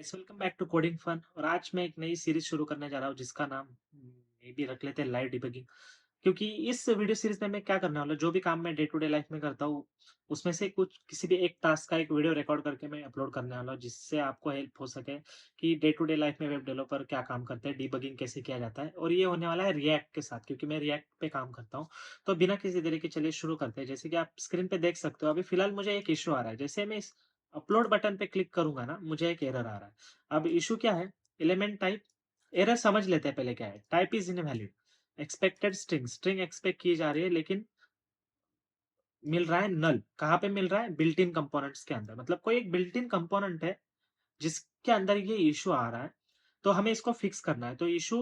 Welcome back to coding fun. और आज मैं एक नई सीरीज शुरू करने जा रहा हूँ जिसका नाम मे भी रख लेते हैं लाइव डिबगिंग। क्योंकि इस वीडियो सीरीज में मैं क्या करने वाला हूँ, जो भी काम मैं डे टू डे लाइफ में करता हूँ उसमें से कुछ किसी भी एक टास्क का एक वीडियो रिकॉर्ड करके मैं अपलोड करने वाला हूँ, जिससे आपको हेल्प हो सके कि डे टू डे लाइफ में वेब डेवलपर क्या काम करते हैं, डिबगिंग कैसे किया जाता है। और ये होने वाला है रिएक्ट के साथ, क्योंकि मैं रिएक्ट पे काम करता हूँ। तो बिना किसी देरी के चलिए शुरू करते हैं। जैसे कि आप स्क्रीन पे देख सकते हो, अभी फिलहाल मुझे एक इश्यू आ रहा है। जैसे मैं इस अपलोड बटन पे क्लिक करूंगा ना, मुझे एक एरर आ रहा है। अब इश्यू क्या है? एलिमेंट टाइप एरर समझ लेते हैं पहले क्या है। Type is invalid, expected string string expect की जा रही है लेकिन मिल रहा है नल। कहाँ पे मिल रहा है? बिल्ट इन कंपोनेंट्स के अंदर। मतलब कोई एक बिल्ट इन कंपोनेंट है जिसके अंदर ये इशू आ रहा है, तो हमें इसको फिक्स करना है। तो इशू,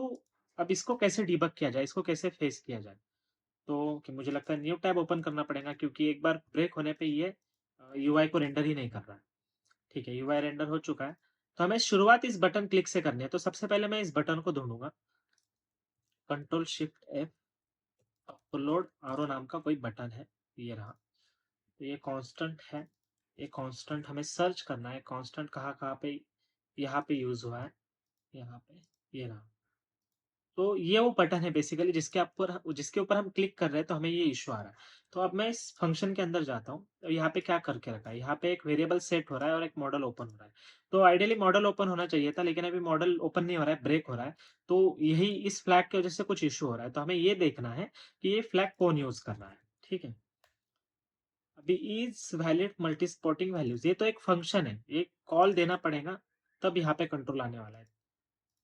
अब इसको कैसे डिबग किया जाए, इसको कैसे फेस किया जाए? तो कि मुझे लगता है न्यू टैब ओपन करना पड़ेगा, क्योंकि एक बार ब्रेक होने पे ये यूआई को रेंडर ही नहीं कर रहा है। ठीक है, यूआई रेंडर हो चुका है। तो हमें शुरुआत इस बटन क्लिक से करनी है। तो सबसे पहले मैं इस बटन को ढूंढूंगा, कंट्रोल शिफ्ट एफ, अपलोड आरो नाम का कोई बटन है, ये रहा। तो ये कांस्टेंट है, ये कांस्टेंट हमें सर्च करना है। कांस्टेंट कहाँ कहाँ पे? यहाँ पे यूज हुआ है, यहाँ पे, ये रहा। तो ये वो बटन है बेसिकली जिसके ऊपर हम क्लिक कर रहे हैं, तो हमें ये इश्यू आ रहा है। तो अब मैं इस फंक्शन के अंदर जाता हूँ। तो यहाँ पे क्या करके रखा है? यहाँ पे एक वेरिएबल सेट हो रहा है और एक मॉडल ओपन हो रहा है। तो आइडियली मॉडल ओपन होना चाहिए था, लेकिन अभी मॉडल ओपन नहीं हो रहा है, ब्रेक हो रहा है। तो यही इस फ्लैग की वजह से कुछ इश्यू हो रहा है। तो हमें ये देखना है कि ये फ्लैग कौन यूज कर रहा है। ठीक है, अभी is valid multi spotting values, ये तो एक फंक्शन है, ये कॉल देना पड़ेगा, तब यहाँ पे कंट्रोल आने वाला है।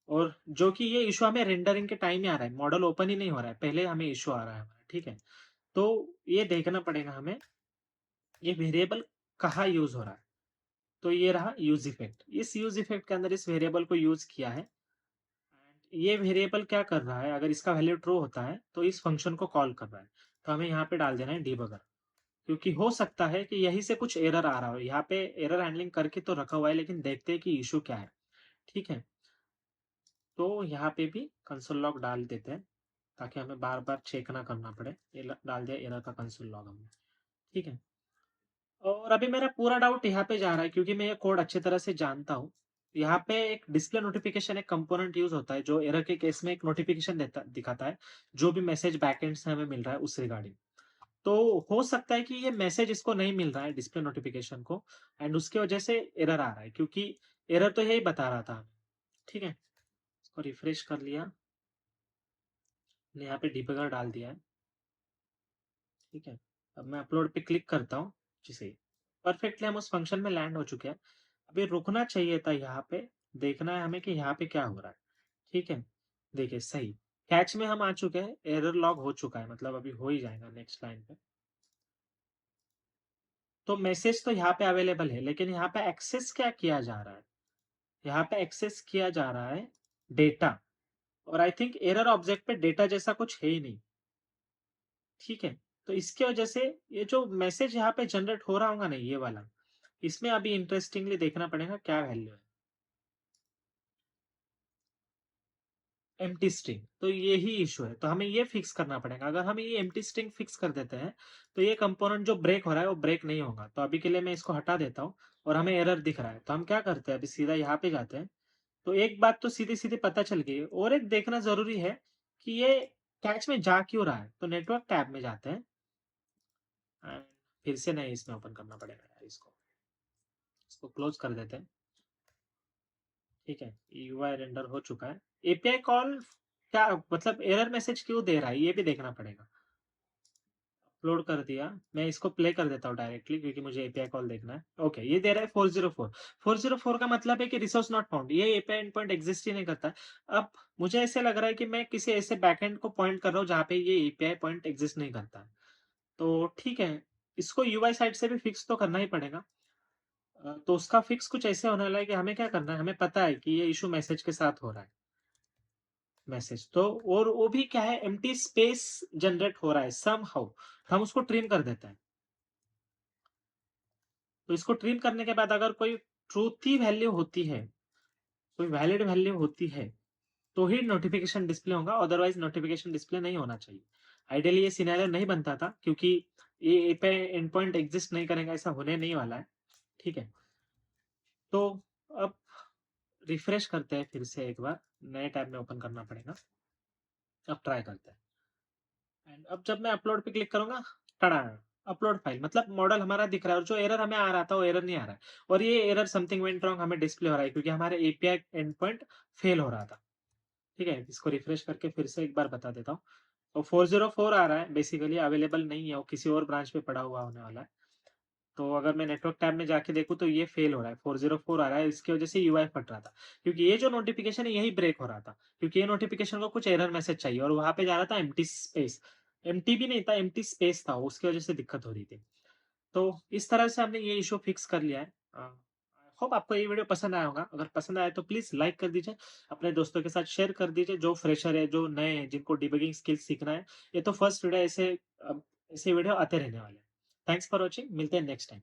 और जो कि ये इशू हमें रेंडरिंग के टाइम ही आ रहा है, मॉडल ओपन ही नहीं हो रहा है, पहले हमें इशू आ रहा है हमारा। ठीक है, तो ये देखना पड़ेगा हमें, ये वेरिएबल कहाँ यूज हो रहा है। तो ये रहा यूज इफेक्ट। इस यूज इफेक्ट के अंदर इस वेरिएबल को यूज किया है। एंड ये वेरिएबल क्या कर रहा है? अगर इसका वैल्यू ट्रू होता है तो इस फंक्शन को कॉल कर रहा है। तो हमें यहाँ पे डाल देना है डिबगर, क्योंकि हो सकता है कि यहीं से कुछ एरर आ रहा हो। यहाँ पे एरर हैंडलिंग करके तो रखा हुआ है, लेकिन देखते हैं कि इशू क्या है। ठीक है, तो यहाँ पे भी कंसोल लॉग डाल देते हैं, ताकि हमें बार बार चेक ना करना पड़े। ये डाल दिया एरर का कंसोल लॉग हमने। ठीक है, और अभी मेरा पूरा डाउट यहाँ पे जा रहा है, क्योंकि मैं ये कोड अच्छे तरह से जानता हूँ। यहाँ पे एक डिस्प्ले नोटिफिकेशन एक कंपोनेंट यूज होता है, जो एरर के केस में एक नोटिफिकेशन देता दिखाता है, जो भी मैसेज बैकएंड से हमें मिल रहा है उस रिगार्डिंग। तो हो सकता है कि ये मैसेज इसको नहीं मिल रहा है डिस्प्ले नोटिफिकेशन को, एंड उसकी वजह से एरर आ रहा है, क्योंकि एरर तो यही बता रहा था हमें। ठीक है, इसको रिफ्रेश कर लिया, यहाँ पे डिबगर डाल दिया है। ठीक है, अब मैं अपलोड पे क्लिक करता हूँ। जिसे परफेक्टली हम उस फंक्शन में लैंड हो चुके हैं। अभी रुकना चाहिए था यहाँ पे, देखना है हमें कि यहाँ पे क्या हो रहा है। ठीक है, देखिए सही कैच में हम आ चुके हैं, एरर लॉग हो चुका है, मतलब अभी हो ही जाएगा नेक्स्ट लाइन पे। तो मैसेज तो यहाँ पे अवेलेबल है, लेकिन यहाँ पे एक्सेस क्या किया जा रहा है? यहाँ पे एक्सेस किया जा रहा है डेटा। और आई थिंक एरर ऑब्जेक्ट पे डेटा जैसा कुछ है ही नहीं। ठीक है, तो इसकी वजह से ये जो मैसेज यहाँ पे जनरेट हो रहा होगा ना, ये वाला, इसमें अभी इंटरेस्टिंगली देखना पड़ेगा क्या वैल्यू है। एम्प्टी स्ट्रिंग, तो यही इशू है। तो हमें ये फिक्स करना पड़ेगा। अगर हम ये एम्प्टी स्ट्रिंग फिक्स कर देते हैं, तो ये कंपोनेंट जो ब्रेक हो रहा है वो ब्रेक नहीं होगा। तो अभी के लिए मैं इसको हटा देता हूँ। और हमें एरर दिख रहा है, तो हम क्या करते हैं, अभी सीधा यहाँ पे जाते हैं। तो एक बात तो सीधी सीधी पता चल गई, और एक देखना जरूरी है कि ये कैच में जा क्यों रहा है। तो नेटवर्क टैब में जाते हैं, एंड फिर से नहीं, इसमें ओपन करना पड़ेगा यार, इसको इसको क्लोज कर देते हैं। ठीक है, यूआई रेंडर हो चुका है। एपीआई कॉल क्या मतलब एरर मैसेज क्यों दे रहा है, ये भी देखना पड़ेगा। अपलोड कर दिया, मैं इसको प्ले कर देता हूँ डायरेक्टली, क्योंकि मुझे एपीआई कॉल देखना है। ओके, ये दे रहा है 404। 404 का मतलब है कि रिसोर्स नॉट फाउंड, ये एपीआई एंडपॉइंट एग्जिस्ट ही नहीं करता है। अब मुझे ऐसे लग रहा है कि मैं किसी ऐसे बैकएंड को पॉइंट कर रहा हूँ जहाँ पे ये एपीआई पॉइंट एग्जिस्ट नहीं करता है। तो ठीक है, इसको यूआई साइड से भी फिक्स तो करना ही पड़ेगा। तो उसका फिक्स कुछ ऐसे होने वाला है कि हमें क्या करना है, हमें पता है कि ये इशू मैसेज के साथ हो रहा है। मैसेज तो, और वो भी क्या है, एम्प्टी स्पेस जनरेट हो रहा है सम हाउ। हम उसको ट्रिम कर देते हैं। तो इसको ट्रिम करने के बाद अगर कोई ट्रूथी वैल्यू होती है, कोई वैलिड वैल्यू होती है, तो ही नोटिफिकेशन डिस्प्ले होगा, अदरवाइज नोटिफिकेशन डिस्प्ले नहीं होना चाहिए। आइडियली ये सिनेरियो नहीं बनता था, क्योंकि ये एपीआई एंड पॉइंट एग्जिस्ट नहीं करेगा, ऐसा होने नहीं वाला है। ठीक है, तो अब रिफ्रेश करते हैं फिर से एक बार, नए टैब में ओपन करना पड़ेगा। अब ट्राई करते हैं। एंड अब जब मैं अपलोड पे क्लिक करूँगा, टड़ा! अपलोड फाइल मतलब मॉडल हमारा दिख रहा है और जो एरर हमें आ रहा था वो एरर नहीं आ रहा है। और ये एरर समथिंग वेंट रॉन्ग हमें डिस्प्ले हो रहा है क्योंकि हमारे एपीआई एंड पॉइंट फेल हो रहा था। ठीक है? इसको रिफ्रेश करके फिर से एक बार बता देता हूँ। तो 404 आ रहा है, बेसिकली अवेलेबल नहीं है, वो किसी और ब्रांच पे पड़ा हुआ होने वाला है। तो अगर मैं नेटवर्क टैब में जाके देखूँ तो ये फेल हो रहा है, 404 आ रहा है, इसकी वजह से यूआई फट रहा था। क्योंकि ये जो नोटिफ़िकेशन है यही ब्रेक हो रहा था, क्योंकि ये नोटिफ़िकेशन को कुछ एरर मैसेज चाहिए और वहाँ पे जा रहा था एम्प्टी स्पेस। एम्प्टी भी नहीं था, एम्प्टी स्पेस था, उसकी वजह से दिक्कत हो रही थी। तो इस तरह से हमने ये इश्यू फिक्स कर लिया है। आई होप आपको ये वीडियो पसंद आया होगा। अगर पसंद आया तो प्लीज़ लाइक कर दीजिए, अपने दोस्तों के साथ शेयर कर दीजिए, जो फ्रेशर है, जो नए हैं, जिनको डिबगिंग स्किल्स सीखना है। ये तो फर्स्ट वीडियो, ऐसे ऐसे वीडियो आते रहने वाले हैं। थैंक्स फॉर वॉचिंग, मिलते हैं नेक्स्ट टाइम।